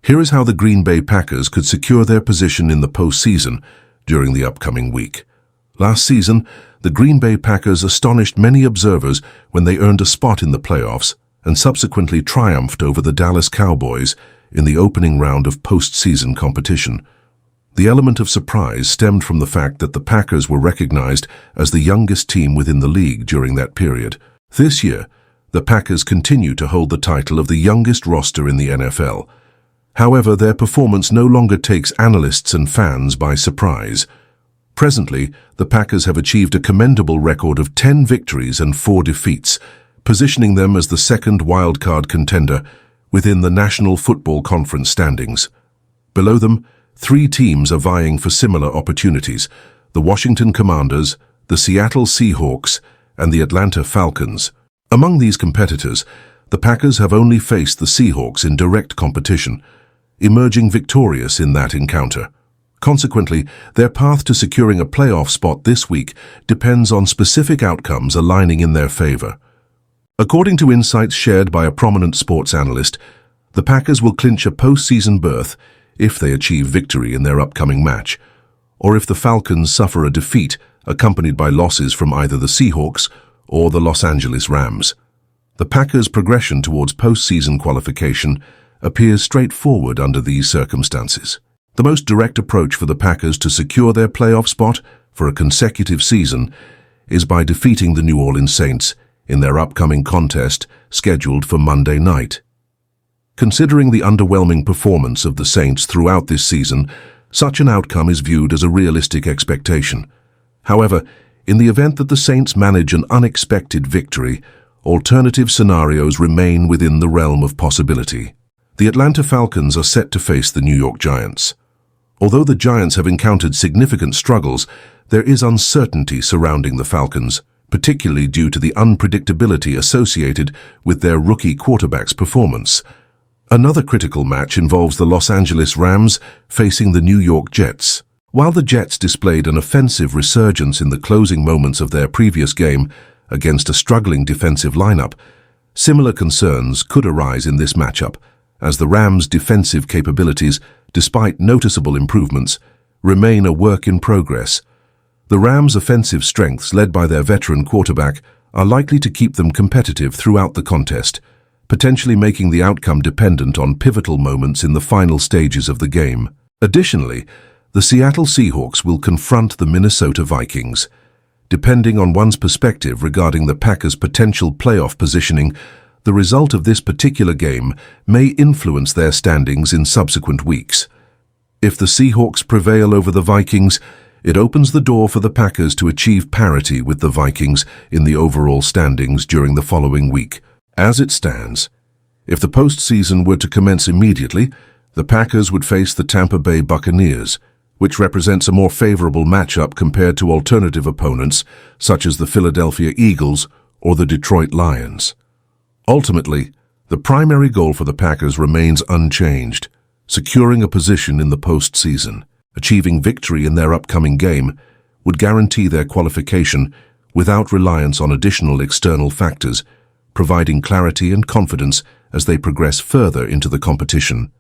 Here is how the Green Bay Packers could secure their position in the postseason during the upcoming week. Last season, the Green Bay Packers astonished many observers when they earned a spot in the playoffs and subsequently triumphed over the Dallas Cowboys in the opening round of postseason competition. The element of surprise stemmed from the fact that the Packers were recognized as the youngest team within the league during that period. This year, the Packers continue to hold the title of the youngest roster in the NFL. However, their performance no longer takes analysts and fans by surprise. Presently, the Packers have achieved a commendable record of 10 victories and 4 defeats, positioning them as the second wildcard contender within the National Football Conference standings. Below them, 3 teams are vying for similar opportunities: the Washington Commanders, the Seattle Seahawks, and the Atlanta Falcons. Among these competitors, the Packers have only faced the Seahawks in direct competition, emerging victorious in that encounter. Consequently, their path to securing a playoff spot this week depends on specific outcomes aligning in their favor. According to insights shared by a prominent sports analyst, the Packers will clinch a postseason berth if they achieve victory in their upcoming match, or if the Falcons suffer a defeat accompanied by losses from either the Seahawks or the Los Angeles Rams. The Packers' progression towards postseason qualification appears straightforward under these circumstances. The most direct approach for the Packers to secure their playoff spot for a consecutive season is by defeating the New Orleans Saints in their upcoming contest scheduled for Monday night. Considering the underwhelming performance of the Saints throughout this season, such an outcome is viewed as a realistic expectation. However, in the event that the Saints manage an unexpected victory, alternative scenarios remain within the realm of possibility. The Atlanta Falcons are set to face the New York Giants. Although the Giants have encountered significant struggles, there is uncertainty surrounding the Falcons, particularly due to the unpredictability associated with their rookie quarterback's performance. Another critical match involves the Los Angeles Rams facing the New York Jets. While the Jets displayed an offensive resurgence in the closing moments of their previous game against a struggling defensive lineup, similar concerns could arise in this matchup, as the Rams' defensive capabilities, despite noticeable improvements, remain a work in progress. The Rams' offensive strengths, led by their veteran quarterback, are likely to keep them competitive throughout the contest, potentially making the outcome dependent on pivotal moments in the final stages of the game. Additionally, the Seattle Seahawks will confront the Minnesota Vikings. Depending on one's perspective regarding the Packers' potential playoff positioning, the result of this particular game may influence their standings in subsequent weeks. If the Seahawks prevail over the Vikings, it opens the door for the Packers to achieve parity with the Vikings in the overall standings during the following week. As it stands, if the postseason were to commence immediately, the Packers would face the Tampa Bay Buccaneers, which represents a more favorable matchup compared to alternative opponents such as the Philadelphia Eagles or the Detroit Lions. Ultimately, the primary goal for the Packers remains unchanged: securing a position in the postseason. Achieving victory in their upcoming game would guarantee their qualification without reliance on additional external factors, providing clarity and confidence as they progress further into the competition.